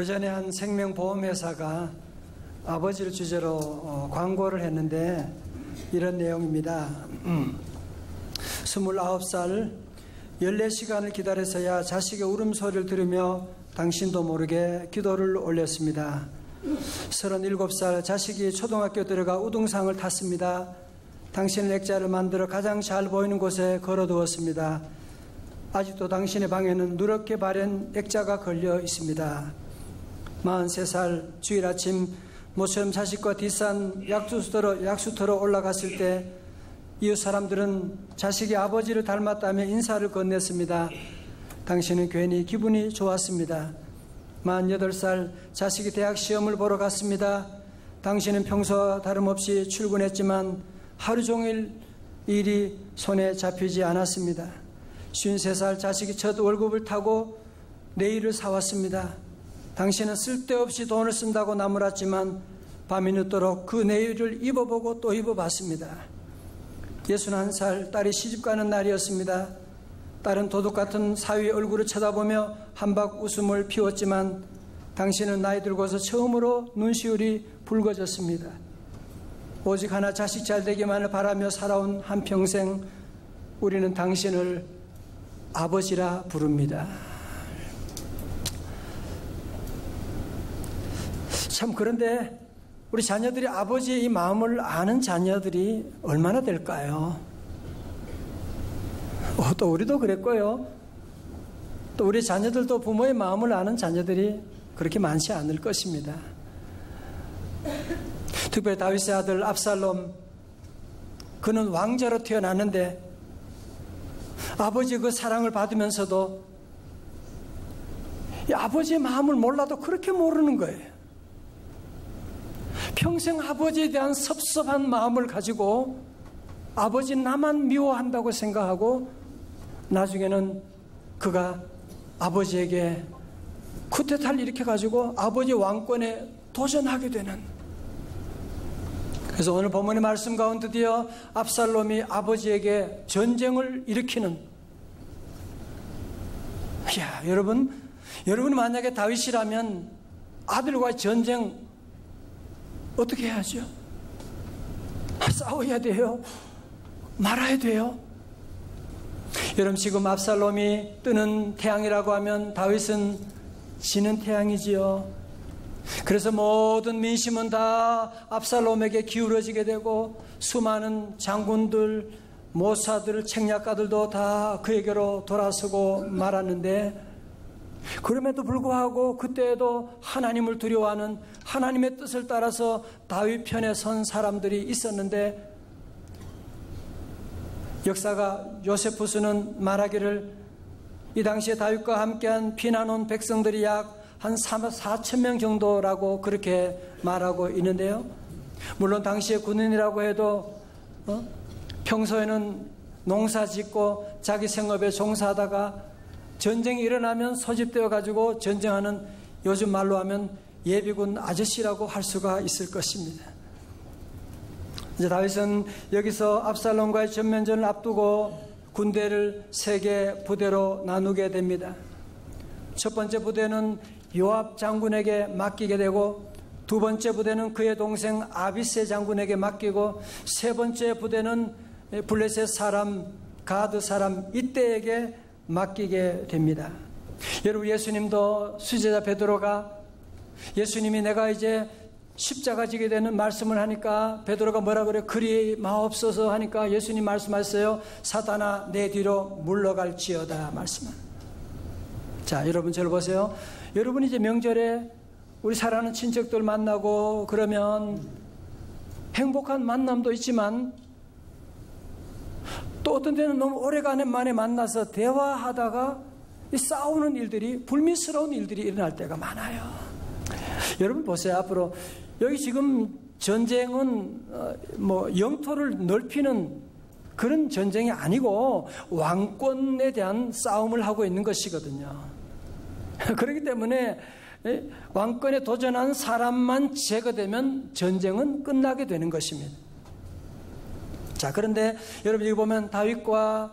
오래전에 한 생명보험회사가 아버지를 주제로 광고를 했는데 이런 내용입니다. 29살 14시간을 기다려서야 자식의 울음소리를 들으며 당신도 모르게 기도를 올렸습니다. 37살 자식이 초등학교 들어가 우등상을 탔습니다. 당신은 액자를 만들어 가장 잘 보이는 곳에 걸어두었습니다. 아직도 당신의 방에는 누렇게 바랜 액자가 걸려 있습니다. 43살 주일 아침 모처럼 자식과 뒷산 약수터로 올라갔을 때 이웃 사람들은 자식이 아버지를 닮았다며 인사를 건넸습니다. 당신은 괜히 기분이 좋았습니다. 48살 자식이 대학 시험을 보러 갔습니다. 당신은 평소와 다름없이 출근했지만 하루 종일 일이 손에 잡히지 않았습니다. 53살 자식이 첫 월급을 타고 네일을 사왔습니다. 당신은 쓸데없이 돈을 쓴다고 나무랐지만 밤이 늦도록 그 네일을 입어보고 또 입어봤습니다. 61살 딸이 시집가는 날이었습니다. 딸은 도둑같은 사위의 얼굴을 쳐다보며 한박 웃음을 피웠지만 당신은 나이 들고서 처음으로 눈시울이 붉어졌습니다. 오직 하나 자식 잘 되기만을 바라며 살아온 한평생 우리는 당신을 아버지라 부릅니다. 참, 그런데 우리 자녀들이 아버지의 이 마음을 아는 자녀들이 얼마나 될까요? 또 우리도 그랬고요. 또 우리 자녀들도 부모의 마음을 아는 자녀들이 그렇게 많지 않을 것입니다. 특별히 다윗의 아들 압살롬, 그는 왕자로 태어났는데 아버지의 그 사랑을 받으면서도 아버지의 마음을 몰라도 그렇게 모르는 거예요. 평생 아버지에 대한 섭섭한 마음을 가지고 아버지 나만 미워한다고 생각하고 나중에는 그가 아버지에게 쿠데타를 일으켜가지고 아버지 왕권에 도전하게 되는, 그래서 오늘 본문의 말씀 가운데 드디어 압살롬이 아버지에게 전쟁을 일으키는, 여러분이 만약에 다윗이라면 아들과의 전쟁 어떻게 해야죠? 싸워야 돼요? 말아야 돼요? 여러분, 지금 압살롬이 뜨는 태양이라고 하면 다윗은 지는 태양이지요. 그래서 모든 민심은 다 압살롬에게 기울어지게 되고 수많은 장군들, 모사들, 책략가들도 다 그에게로 돌아서고 말았는데, 그럼에도 불구하고 그때에도 하나님을 두려워하는, 하나님의 뜻을 따라서 다윗 편에 선 사람들이 있었는데, 역사가 요세푸스는 말하기를 이 당시에 다윗과 함께한 피난 온 백성들이 약 한 4천 명 정도라고 그렇게 말하고 있는데요. 물론 당시에 군인이라고 해도 평소에는 농사 짓고 자기 생업에 종사하다가 전쟁이 일어나면 소집되어 가지고 전쟁하는, 요즘 말로 하면 예비군 아저씨라고 할 수가 있을 것입니다. 이제 다윗은 여기서 압살롬과의 전면전을 앞두고 군대를 3개 부대로 나누게 됩니다. 첫 번째 부대는 요압 장군에게 맡기게 되고, 두 번째 부대는 그의 동생 아비세 장군에게 맡기고, 세 번째 부대는 블레셋 사람, 가드 사람 이때에게 맡기게 됩니다. 여러분, 예수님도 수제자 베드로가, 예수님이 내가 이제 십자가 지게 되는 말씀을 하니까 베드로가 뭐라 그래요? 그리 마옵소서 하니까 예수님 말씀하셨어요. 사탄아 내 뒤로 물러갈지어다 말씀은. 자, 여러분 저를 보세요. 여러분이 이제 명절에 우리 사랑하는 친척들 만나고 그러면 행복한 만남도 있지만 또 어떤 때는 너무 오래간만에 만나서 대화하다가 싸우는 일들이, 불미스러운 일들이 일어날 때가 많아요. 여러분 보세요. 앞으로 여기 지금 전쟁은 영토를 넓히는 그런 전쟁이 아니고 왕권에 대한 싸움을 하고 있는 것이거든요. 그렇기 때문에 왕권에 도전한 사람만 제거되면 전쟁은 끝나게 되는 것입니다. 자, 그런데 여러분 여기 보면 다윗과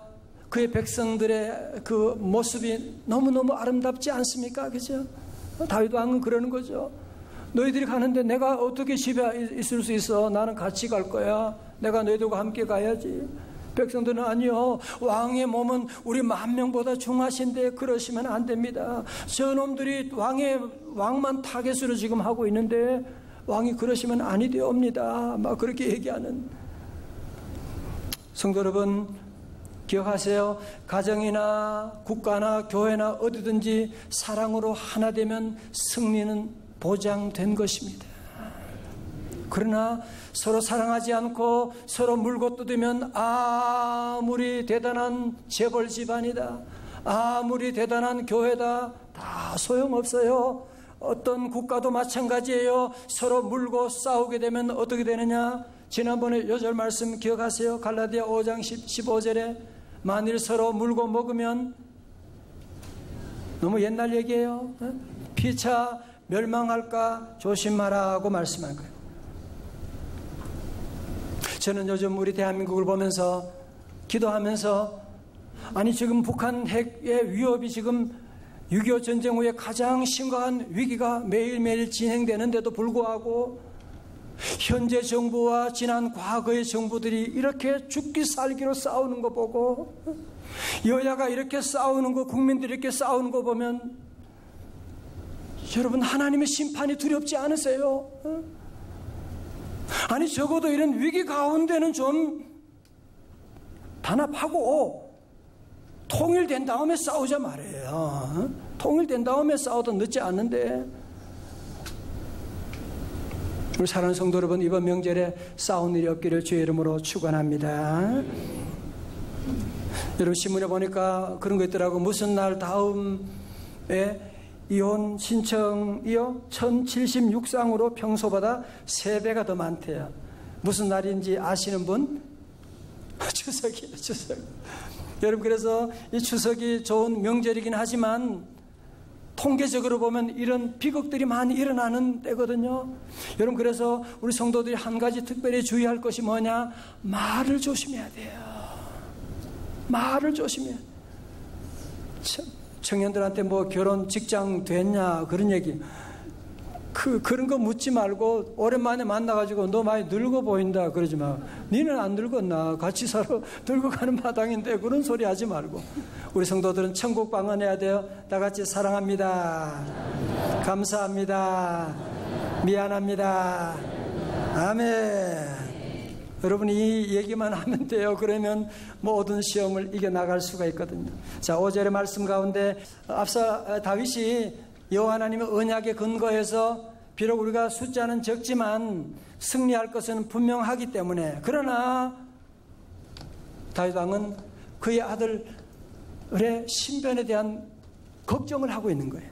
그의 백성들의 그 모습이 너무너무 아름답지 않습니까? 그죠? 다윗 왕은 그러는 거죠. 너희들이 가는데 내가 어떻게 집에 있을 수 있어? 나는 같이 갈 거야. 내가 너희들과 함께 가야지. 백성들은 아니요, 왕의 몸은 우리 10,000명보다 중하신데 그러시면 안 됩니다. 저놈들이 왕만 타겟으로 지금 하고 있는데 왕이 그러시면 아니 되옵니다. 막 그렇게 얘기하는. 성도 여러분, 기억하세요. 가정이나 국가나 교회나 어디든지 사랑으로 하나 되면 승리는 보장된 것입니다. 그러나 서로 사랑하지 않고 서로 물고 뜯으면 아무리 대단한 재벌 집안이다, 아무리 대단한 교회다, 다 소용없어요. 어떤 국가도 마찬가지예요. 서로 물고 싸우게 되면 어떻게 되느냐? 지난번에 요절 말씀 기억하세요? 갈라디아 5장 15절에 만일 서로 물고 먹으면, 너무 옛날 얘기예요. 피차 멸망할까 조심하라고 말씀한 거예요. 저는 요즘 우리 대한민국을 보면서 기도하면서, 아니 지금 북한 핵의 위협이 지금 6.25 전쟁 후에 가장 심각한 위기가 매일매일 진행되는데도 불구하고 현재 정부와 지난 과거의 정부들이 이렇게 죽기 살기로 싸우는 거 보고, 여야가 이렇게 싸우는 거, 국민들이 이렇게 싸우는 거 보면 여러분, 하나님의 심판이 두렵지 않으세요? 아니 적어도 이런 위기 가운데는 좀 단합하고 통일된 다음에 싸우자 말이에요. 통일된 다음에 싸워도 늦지 않는데. 우리 사랑하는 성도 여러분, 이번 명절에 싸운 일이 없기를 주의 이름으로 축원합니다. 여러분, 신문에 보니까 그런 거 있더라고. 무슨 날 다음에 이혼 신청이요 1076쌍으로 평소보다 3배가 더 많대요. 무슨 날인지 아시는 분? 추석이에요, 추석. 여러분, 그래서 이 추석이 좋은 명절이긴 하지만 통계적으로 보면 이런 비극들이 많이 일어나는 때거든요. 여러분, 그래서 우리 성도들이 한 가지 특별히 주의할 것이 뭐냐? 말을 조심해야 돼요. 말을 조심해야 돼요. 청년들한테 뭐 결혼 직장 됐냐 그런 얘기, 그런 거 묻지 말고 오랜만에 만나가지고 너 많이 늙어 보인다 그러지 마. 니는 안 늙었나? 같이 살아 늙어가는 마당인데 그런 소리 하지 말고. 우리 성도들은 천국 방언해야 돼요. 다 같이 사랑합니다, 감사합니다, 미안합니다, 아멘. 여러분이 이 얘기만 하면 돼요. 그러면 모든 시험을 이겨나갈 수가 있거든요. 자, 5절의 말씀 가운데 앞서 다윗이 여호와 하나님의 언약에 근거해서 비록 우리가 숫자는 적지만 승리할 것은 분명하기 때문에, 그러나 다윗 왕은 그의 아들의 신변에 대한 걱정을 하고 있는 거예요.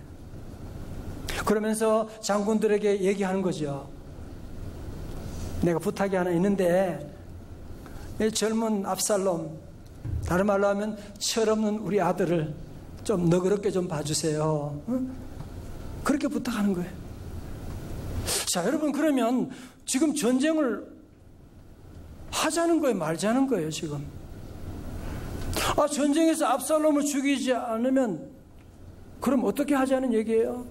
그러면서 장군들에게 얘기하는 거죠. 내가 부탁이 하나 있는데, 젊은 압살롬, 다른 말로 하면 철없는 우리 아들을 좀 너그럽게 좀 봐주세요. 그렇게 부탁하는 거예요. 자, 여러분, 그러면 지금 전쟁을 하자는 거예요, 말자는 거예요, 지금? 전쟁에서 압살롬을 죽이지 않으면 그럼 어떻게 하자는 얘기예요?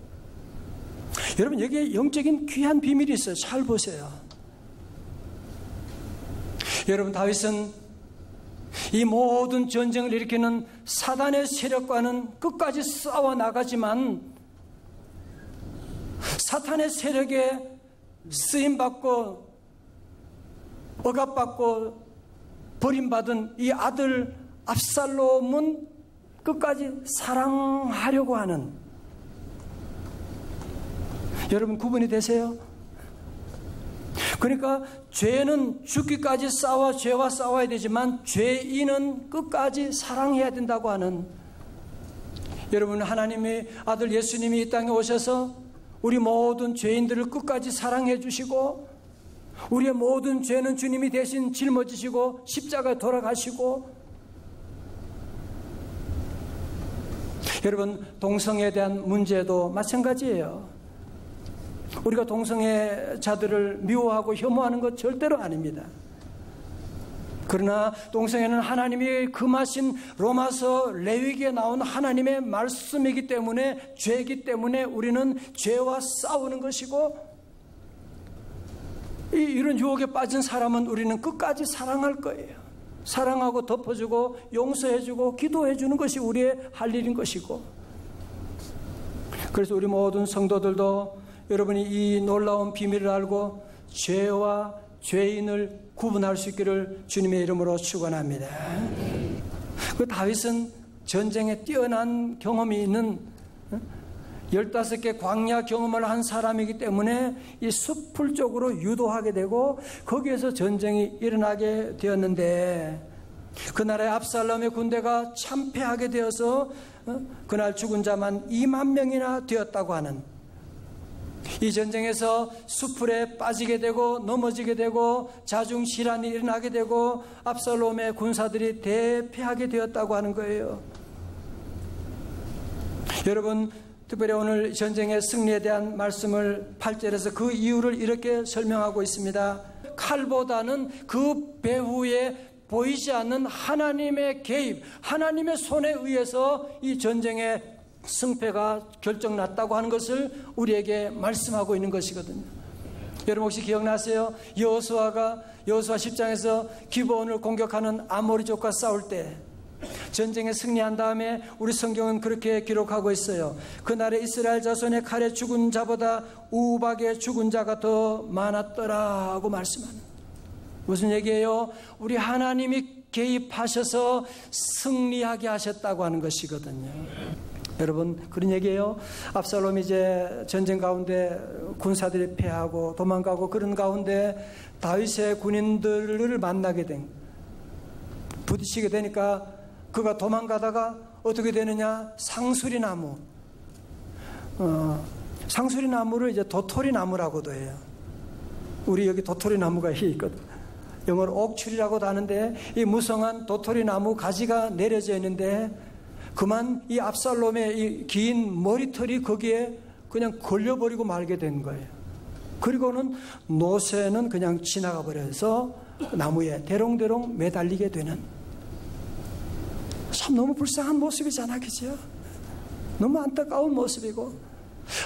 여러분, 여기에 영적인 귀한 비밀이 있어요. 잘 보세요. 여러분, 다윗은 이 모든 전쟁을 일으키는 사단의 세력과는 끝까지 싸워 나가지만, 사탄의 세력에 쓰임받고 억압받고 버림받은 이 아들 압살롬은 끝까지 사랑하려고 하는, 여러분 구분이 되세요? 그러니까 죄는 죽기까지 죄와 싸워야 되지만 죄인은 끝까지 사랑해야 된다고 하는, 여러분, 하나님의 아들 예수님이 이 땅에 오셔서 우리 모든 죄인들을 끝까지 사랑해 주시고, 우리의 모든 죄는 주님이 대신 짊어지시고 십자가에 돌아가시고, 여러분, 동성애에 대한 문제도 마찬가지예요. 우리가 동성애자들을 미워하고 혐오하는 것 절대로 아닙니다. 그러나 동성애는 하나님이 금하신 로마서 레위기에 나온 하나님의 말씀이기 때문에, 죄이기 때문에 우리는 죄와 싸우는 것이고, 이런 유혹에 빠진 사람은 우리는 끝까지 사랑할 거예요. 사랑하고 덮어주고 용서해주고 기도해주는 것이 우리의 할 일인 것이고, 그래서 우리 모든 성도들도 여러분이 이 놀라운 비밀을 알고 죄와 죄인을 구분할 수 있기를 주님의 이름으로 축원합니다. 그 다윗은 전쟁에 뛰어난 경험이 있는 15개 광야 경험을 한 사람이기 때문에 이 숲풀 쪽으로 유도하게 되고 거기에서 전쟁이 일어나게 되었는데, 그날의 압살롬의 군대가 참패하게 되어서 그날 죽은 자만 2만 명이나 되었다고 하는, 이 전쟁에서 숲풀에 빠지게 되고 넘어지게 되고 자중질환이 일어나게 되고 압살롬의 군사들이 대패하게 되었다고 하는 거예요. 여러분, 특별히 오늘 전쟁의 승리에 대한 말씀을 8절에서 그 이유를 이렇게 설명하고 있습니다. 칼보다는 그 배후에 보이지 않는 하나님의 개입, 하나님의 손에 의해서 이 전쟁의 승패가 결정났다고 하는 것을 우리에게 말씀하고 있는 것이거든요. 여러분 혹시 기억나세요? 여호수아가 여호수아 10장에서 기브온을 공격하는 아모리족과 싸울 때 전쟁에 승리한 다음에 우리 성경은 그렇게 기록하고 있어요. 그날에 이스라엘 자손의 칼에 죽은 자보다 우박에 죽은 자가 더 많았더라고 말씀하는, 무슨 얘기예요? 우리 하나님이 개입하셔서 승리하게 하셨다고 하는 것이거든요. 여러분, 그런 얘기예요. 압살롬이 이제 전쟁 가운데 군사들이 패하고 도망가고 그런 가운데 다윗의 군인들을 만나게 된, 부딪히게 되니까 그가 도망가다가 어떻게 되느냐? 상수리 나무, 상수리 나무를 이제 도토리 나무라고도 해요. 우리 여기 도토리 나무가 있거든. 영어로 옥추리라고도 하는데, 이 무성한 도토리 나무 가지가 내려져 있는데 그만 이 압살롬의 이 긴 머리털이 거기에 그냥 걸려버리고 말게 된 거예요. 그리고는 노새는 그냥 지나가 버려서 나무에 대롱대롱 매달리게 되는, 참 너무 불쌍한 모습이잖아, 그죠? 너무 안타까운 모습이고,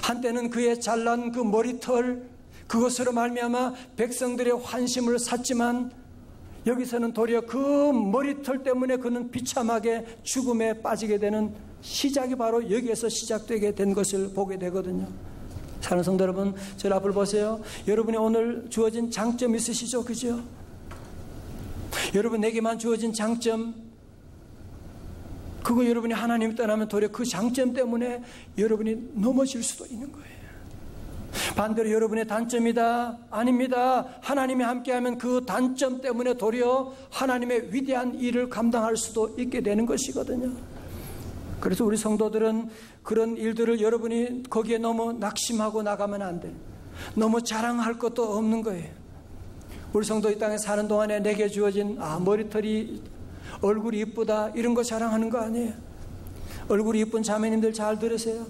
한때는 그의 잘난 그 머리털, 그것으로 말미암아 백성들의 환심을 샀지만 여기서는 도리어 그 머리털 때문에 그는 비참하게 죽음에 빠지게 되는 시작이 바로 여기에서 시작되게 된 것을 보게 되거든요. 사랑하는 성도 여러분, 저를 앞을 보세요. 여러분이 오늘 주어진 장점 있으시죠? 그죠? 여러분에게만 주어진 장점, 그거 여러분이 하나님 떠나면 도리어 그 장점 때문에 여러분이 넘어질 수도 있는 거예요. 반대로 여러분의 단점이다, 아닙니다. 하나님이 함께하면 그 단점 때문에 도리어 하나님의 위대한 일을 감당할 수도 있게 되는 것이거든요. 그래서 우리 성도들은 그런 일들을 여러분이 거기에 너무 낙심하고 나가면 안 돼. 너무 자랑할 것도 없는 거예요. 우리 성도 이 땅에 사는 동안에 내게 주어진 머리털이, 얼굴이 이쁘다, 이런 거 자랑하는 거 아니에요. 얼굴이 이쁜 자매님들 잘 들으세요.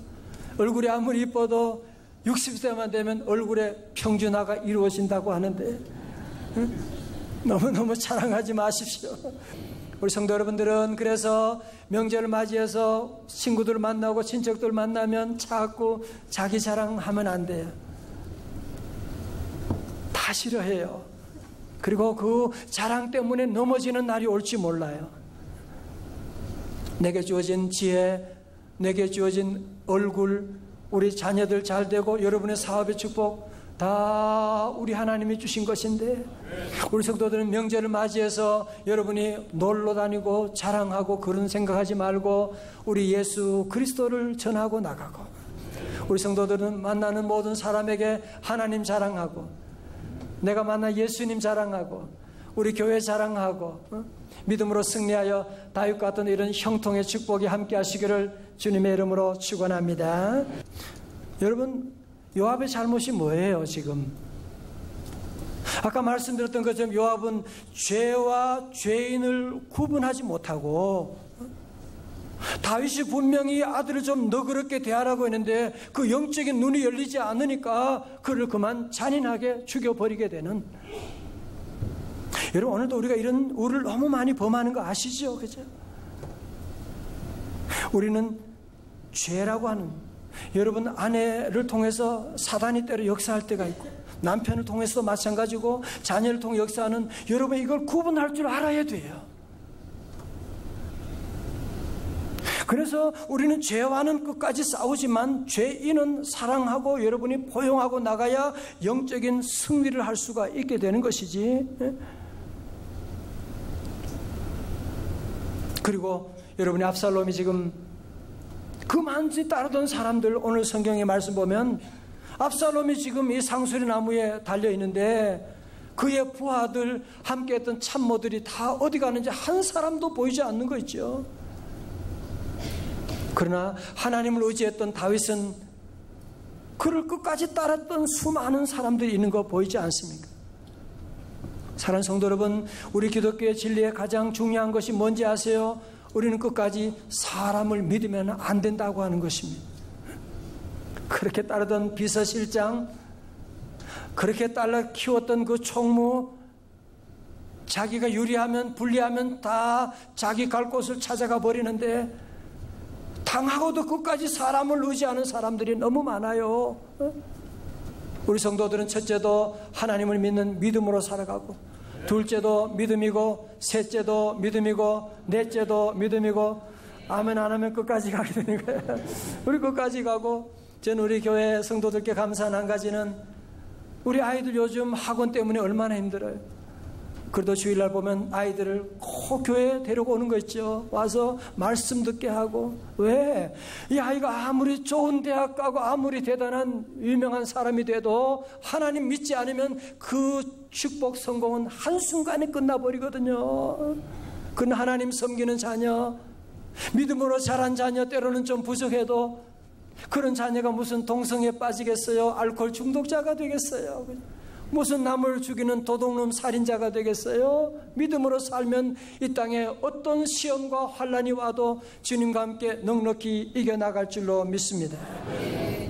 얼굴이 아무리 이뻐도 60세만 되면 얼굴에 평준화가 이루어진다고 하는데, 너무너무 자랑하지 마십시오. 우리 성도 여러분들은 그래서 명절을 맞이해서 친구들 만나고 친척들 만나면 자꾸 자기 자랑하면 안 돼요. 다 싫어해요. 그리고 그 자랑 때문에 넘어지는 날이 올지 몰라요. 내게 주어진 지혜, 내게 주어진 얼굴, 우리 자녀들 잘 되고 여러분의 사업의 축복 다 우리 하나님이 주신 것인데, 우리 성도들은 명절을 맞이해서 여러분이 놀러 다니고 자랑하고 그런 생각하지 말고 우리 예수 그리스도를 전하고 나가고, 우리 성도들은 만나는 모든 사람에게 하나님 자랑하고, 내가 만나 예수님 자랑하고, 우리 교회 자랑하고, 믿음으로 승리하여 다윗 같은 이런 형통의 축복이 함께 하시기를 주님의 이름으로 축원합니다. 여러분, 요압의 잘못이 뭐예요? 지금 아까 말씀드렸던 것처럼 요압은 죄와 죄인을 구분하지 못하고, 다윗이 분명히 아들을 좀 너그럽게 대하라고 했는데 그 영적인 눈이 열리지 않으니까 그를 그만 잔인하게 죽여버리게 되는, 여러분, 오늘도 우리가 이런 우를 너무 많이 범하는 거 아시죠? 그죠? 우리는 죄라고 하는, 여러분 아내를 통해서 사단이 때로 역사할 때가 있고, 남편을 통해서도 마찬가지고, 자녀를 통해 역사하는, 여러분 이걸 구분할 줄 알아야 돼요. 그래서 우리는 죄와는 끝까지 싸우지만 죄인은 사랑하고 여러분이 포용하고 나가야 영적인 승리를 할 수가 있게 되는 것이지. 그리고 여러분이 압살롬이 지금 그 많이 따르던 사람들, 오늘 성경의 말씀 보면 압살롬이 지금 이 상수리 나무에 달려 있는데 그의 부하들, 함께했던 참모들이 다 어디 가는지 한 사람도 보이지 않는 거 있죠. 그러나 하나님을 의지했던 다윗은 그를 끝까지 따랐던 수많은 사람들이 있는 거 보이지 않습니까? 사랑하는 성도 여러분, 우리 기독교의 진리의 가장 중요한 것이 뭔지 아세요? 우리는 끝까지 사람을 믿으면 안 된다고 하는 것입니다. 그렇게 따르던 비서실장, 그렇게 따라 키웠던 그 총무, 자기가 유리하면 불리하면 다 자기 갈 곳을 찾아가 버리는데 당하고도 끝까지 사람을 의지하는 사람들이 너무 많아요. 우리 성도들은 첫째도 하나님을 믿는 믿음으로 살아가고, 둘째도 믿음이고, 셋째도 믿음이고, 넷째도 믿음이고, 아멘 안 하면 끝까지 가게 되는 거예요. 우리 끝까지 가고, 저는 우리 교회 성도들께 감사한 한 가지는 우리 아이들 요즘 학원 때문에 얼마나 힘들어요. 그래도 주일날 보면 아이들을 꼭 교회에 데리고 오는 거 있죠. 와서 말씀 듣게 하고. 왜? 이 아이가 아무리 좋은 대학 가고 아무리 대단한 유명한 사람이 돼도 하나님 믿지 않으면 그 축복 성공은 한순간에 끝나버리거든요. 그건 하나님 섬기는 자녀, 믿음으로 자란 자녀, 때로는 좀 부족해도 그런 자녀가 무슨 동성애에 빠지겠어요? 알코올 중독자가 되겠어요? 무슨 남을 죽이는 도둑놈 살인자가 되겠어요? 믿음으로 살면 이 땅에 어떤 시험과 환난이 와도 주님과 함께 넉넉히 이겨나갈 줄로 믿습니다.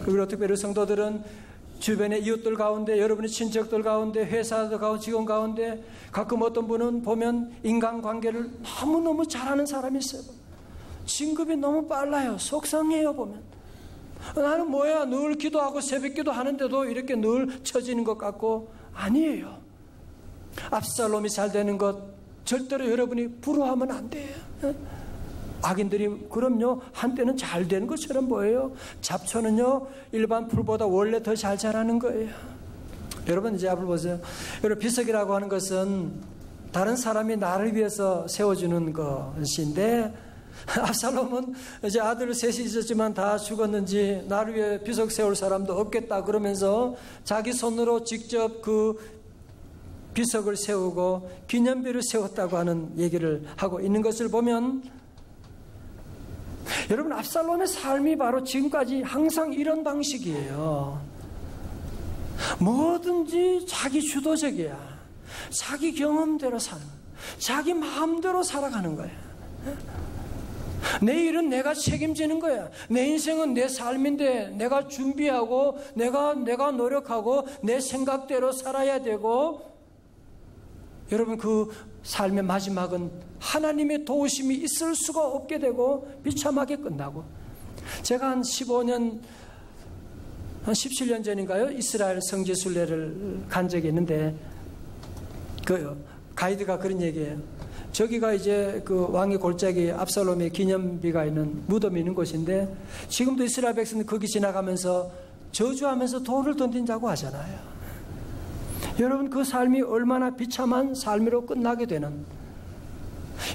그리고 특별히 성도들은 주변의 이웃들 가운데, 여러분의 친척들 가운데, 회사들 가운데, 직원 가운데 가끔 어떤 분은 보면 인간관계를 너무너무 잘하는 사람이 있어요. 진급이 너무 빨라요. 속상해요. 보면 나는 뭐야, 늘 기도하고 새벽기도 하는데도 이렇게 늘 처지는 것 같고. 아니에요. 압살롬이 잘 되는 것 절대로 여러분이 부러워하면 안 돼요. 악인들이 그럼요 한때는 잘 되는 것처럼 보여요. 잡초는요 일반 풀보다 원래 더 잘 자라는 거예요. 여러분 이제 앞을 보세요. 여러분, 비석이라고 하는 것은 다른 사람이 나를 위해서 세워주는 것인데, 압살롬은 이제 아들 셋이 있었지만 다 죽었는지 나를 위해 비석 세울 사람도 없겠다 그러면서 자기 손으로 직접 그 비석을 세우고 기념비를 세웠다고 하는 얘기를 하고 있는 것을 보면, 여러분 압살롬의 삶이 바로 지금까지 항상 이런 방식이에요. 뭐든지 자기 주도적이야. 자기 경험대로 사는, 자기 마음대로 살아가는 거야. 내 일은 내가 책임지는 거야. 내 인생은 내 삶인데 내가 준비하고 내가 노력하고 내 생각대로 살아야 되고, 여러분 그 삶의 마지막은 하나님의 도우심이 있을 수가 없게 되고 비참하게 끝나고. 제가 한 15년, 한 17년 전인가요? 이스라엘 성지순례를 간 적이 있는데 그 가이드가 그런 얘기예요. 저기가 이제 그 왕의 골짜기 압살롬의 기념비가 있는 무덤이 있는 곳인데, 지금도 이스라엘 백성은 거기 지나가면서 저주하면서 돌을 던진다고 하잖아요. 여러분 그 삶이 얼마나 비참한 삶으로 끝나게 되는.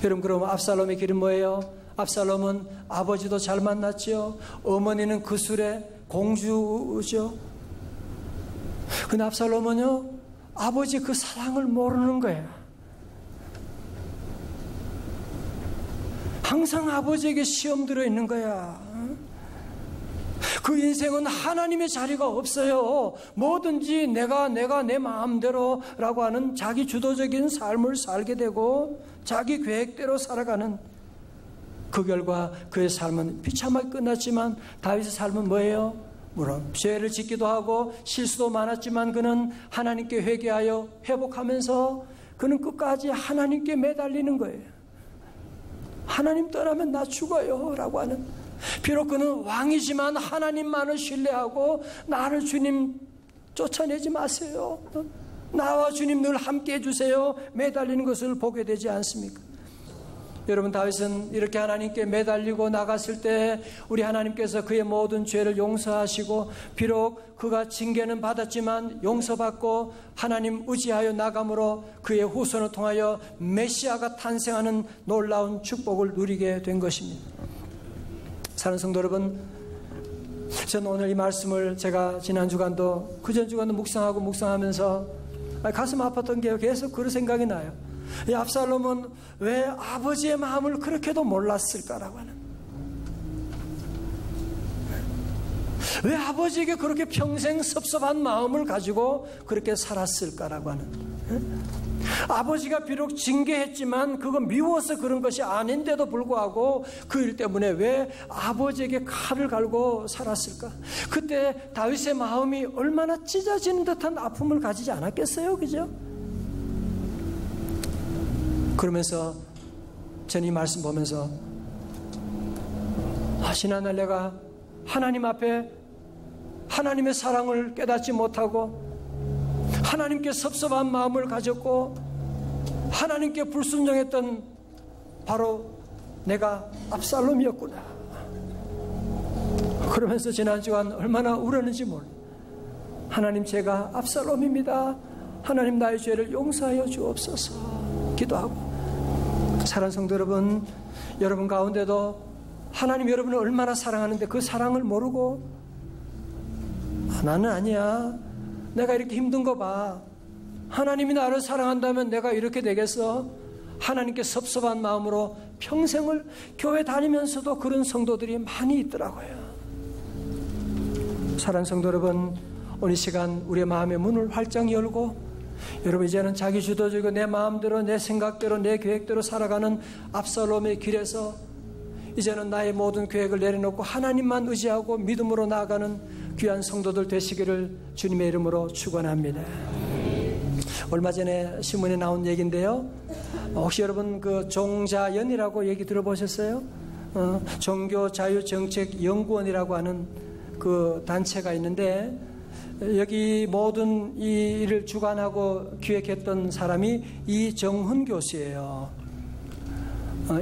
여러분 그러면 압살롬의 길은 뭐예요? 압살롬은 아버지도 잘 만났죠. 어머니는 그술의 공주죠. 근데 압살롬은요 아버지 그 사랑을 모르는 거예요. 항상 아버지에게 시험 들어있는 거야. 그 인생은 하나님의 자리가 없어요. 뭐든지 내가 내 마음대로 라고 하는 자기 주도적인 삶을 살게 되고 자기 계획대로 살아가는, 그 결과 그의 삶은 비참하게 끝났지만 다윗의 삶은 뭐예요? 물론 죄를 짓기도 하고 실수도 많았지만 그는 하나님께 회개하여 회복하면서 그는 끝까지 하나님께 매달리는 거예요. 하나님 떠나면 나 죽어요 라고 하는, 비록 그는 왕이지만 하나님만을 신뢰하고 나를 주님 쫓아내지 마세요, 나와 주님 늘 함께 해주세요 매달리는 것을 보게 되지 않습니까? 여러분, 다윗은 이렇게 하나님께 매달리고 나갔을 때 우리 하나님께서 그의 모든 죄를 용서하시고, 비록 그가 징계는 받았지만 용서받고 하나님 의지하여 나감으로 그의 후손을 통하여 메시아가 탄생하는 놀라운 축복을 누리게 된 것입니다. 사랑하는 성도 여러분, 저는 오늘 이 말씀을 제가 지난 주간도 그전 주간도 묵상하면서 가슴 아팠던 게 계속 그런 생각이 나요. 이 압살롬은 왜 아버지의 마음을 그렇게도 몰랐을까라고 하는, 왜 아버지에게 그렇게 평생 섭섭한 마음을 가지고 그렇게 살았을까라고 하는, 아버지가 비록 징계했지만 그건 미워서 그런 것이 아닌데도 불구하고 그 일 때문에 왜 아버지에게 칼을 갈고 살았을까? 그때 다윗의 마음이 얼마나 찢어지는 듯한 아픔을 가지지 않았겠어요? 그죠? 그러면서 저는 이 말씀 보면서, 지난날 내가 하나님 앞에 하나님의 사랑을 깨닫지 못하고 하나님께 섭섭한 마음을 가졌고 하나님께 불순종했던 바로 내가 압살롬이었구나. 그러면서 지난 주간 얼마나 울었는지 몰라. 하나님, 제가 압살롬입니다. 하나님, 나의 죄를 용서하여 주옵소서 기도하고. 사랑하는 성도 여러분, 여러분 가운데도 하나님 여러분을 얼마나 사랑하는데 그 사랑을 모르고, 나는 아니야, 내가 이렇게 힘든 거 봐, 하나님이 나를 사랑한다면 내가 이렇게 되겠어? 하나님께 섭섭한 마음으로 평생을 교회 다니면서도 그런 성도들이 많이 있더라고요. 사랑하는 성도 여러분, 오늘 시간 우리의 마음의 문을 활짝 열고, 여러분 이제는 자기 주도적이고 내 마음대로 내 생각대로 내 계획대로 살아가는 압살롬의 길에서 이제는 나의 모든 계획을 내려놓고 하나님만 의지하고 믿음으로 나아가는 귀한 성도들 되시기를 주님의 이름으로 축원합니다. 얼마 전에 신문에 나온 얘기인데요, 혹시 여러분 그 종자연이라고 얘기 들어보셨어요? 종교자유정책연구원이라고 하는 그 단체가 있는데, 여기 모든 이 일을 주관하고 기획했던 사람이 이정훈 교수예요.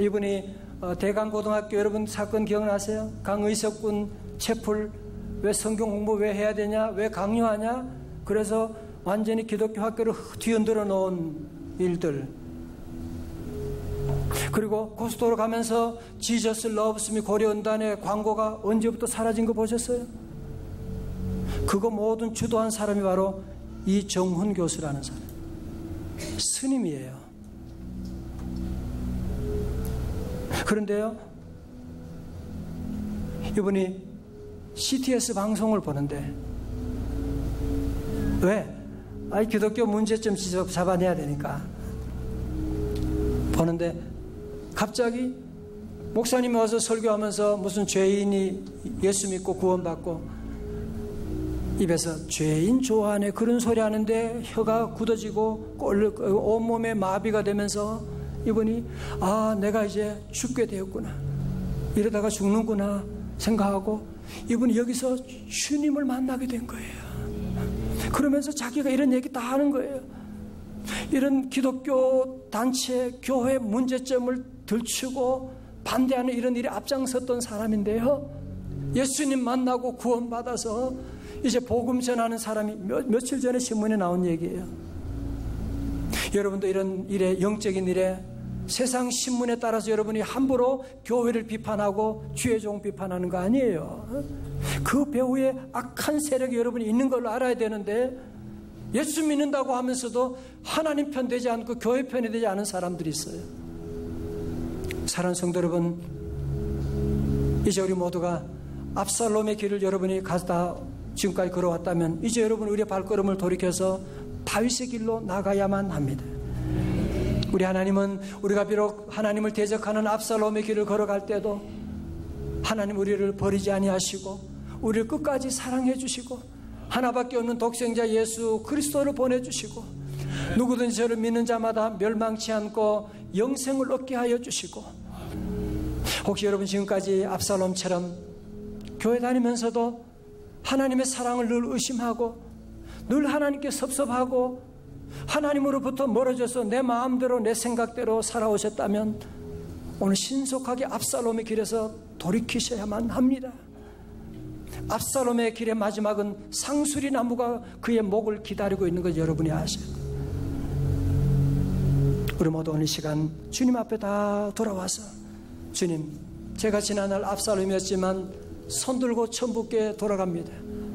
이분이 대강고등학교, 여러분 사건 기억나세요? 강의석군 채플, 왜 성경 공부 왜 해야 되냐, 왜 강요하냐, 그래서 완전히 기독교 학교를 뒤흔들어 놓은 일들, 그리고 고속도로 가면서 지저스 러브스 미 고려은단의 광고가 언제부터 사라진 거 보셨어요? 그거 모든 주도한 사람이 바로 이정훈 교수라는 사람, 스님이에요. 그런데요, 이분이 CTS 방송을 보는데, 왜? 기독교 문제점 잡아내야 되니까 보는데, 갑자기 목사님이 와서 설교하면서 무슨 죄인이 예수 믿고 구원받고 입에서 죄인 좋아하네 그런 소리 하는데 혀가 굳어지고 온몸에 마비가 되면서 이분이 내가 이제 죽게 되었구나, 이러다가 죽는구나 생각하고 이분이 여기서 주님을 만나게 된 거예요. 그러면서 자기가 이런 얘기 다 하는 거예요. 이런 기독교 단체 교회 문제점을 들추고 반대하는 이런 일에 앞장섰던 사람인데요, 예수님 만나고 구원받아서 이제 복음 전하는 사람이 며칠 전에 신문에 나온 얘기예요. 여러분도 이런 일에, 영적인 일에 세상 신문에 따라서 여러분이 함부로 교회를 비판하고 주의 종 비판하는 거 아니에요. 그 배후에 악한 세력이 여러분이 있는 걸로 알아야 되는데, 예수 믿는다고 하면서도 하나님 편 되지 않고 교회 편이 되지 않은 사람들이 있어요. 사랑하는 성도 여러분, 이제 우리 모두가 압살롬의 길을 여러분이 가다 지금까지 걸어왔다면 이제 여러분 우리의 발걸음을 돌이켜서 다윗의 길로 나가야만 합니다. 우리 하나님은 우리가 비록 하나님을 대적하는 압살롬의 길을 걸어갈 때도 하나님 우리를 버리지 아니하시고 우리를 끝까지 사랑해 주시고 하나밖에 없는 독생자 예수 그리스도를 보내주시고 누구든지 저를 믿는 자마다 멸망치 않고 영생을 얻게 하여 주시고, 혹시 여러분 지금까지 압살롬처럼 교회 다니면서도 하나님의 사랑을 늘 의심하고 늘 하나님께 섭섭하고 하나님으로부터 멀어져서 내 마음대로 내 생각대로 살아오셨다면 오늘 신속하게 압살롬의 길에서 돌이키셔야만 합니다. 압살롬의 길의 마지막은 상수리 나무가 그의 목을 기다리고 있는 것 여러분이 아셔요. 우리 모두 오늘 이 시간 주님 앞에 다 돌아와서, 주님, 제가 지난날 압살롬이었지만 손들고 천부께 돌아갑니다.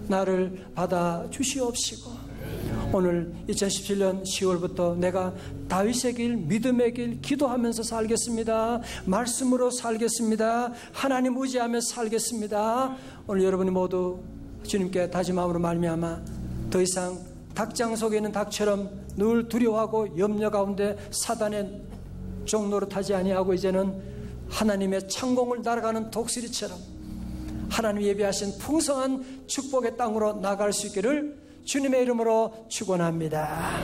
나를 받아 주시옵시고, 오늘 2017년 10월부터 내가 다윗의 길, 믿음의 길 기도하면서 살겠습니다. 말씀으로 살겠습니다. 하나님 의지하며 살겠습니다. 오늘 여러분이 모두 주님께 다짐함으로 말미암아 더 이상 닭장 속에 있는 닭처럼 늘 두려워하고 염려 가운데 사단의 종노릇하지 아니하고 이제는 하나님의 창공을 날아가는 독수리처럼 하나님 예비하신 풍성한 축복의 땅으로 나갈 수 있기를 주님의 이름으로 축원합니다.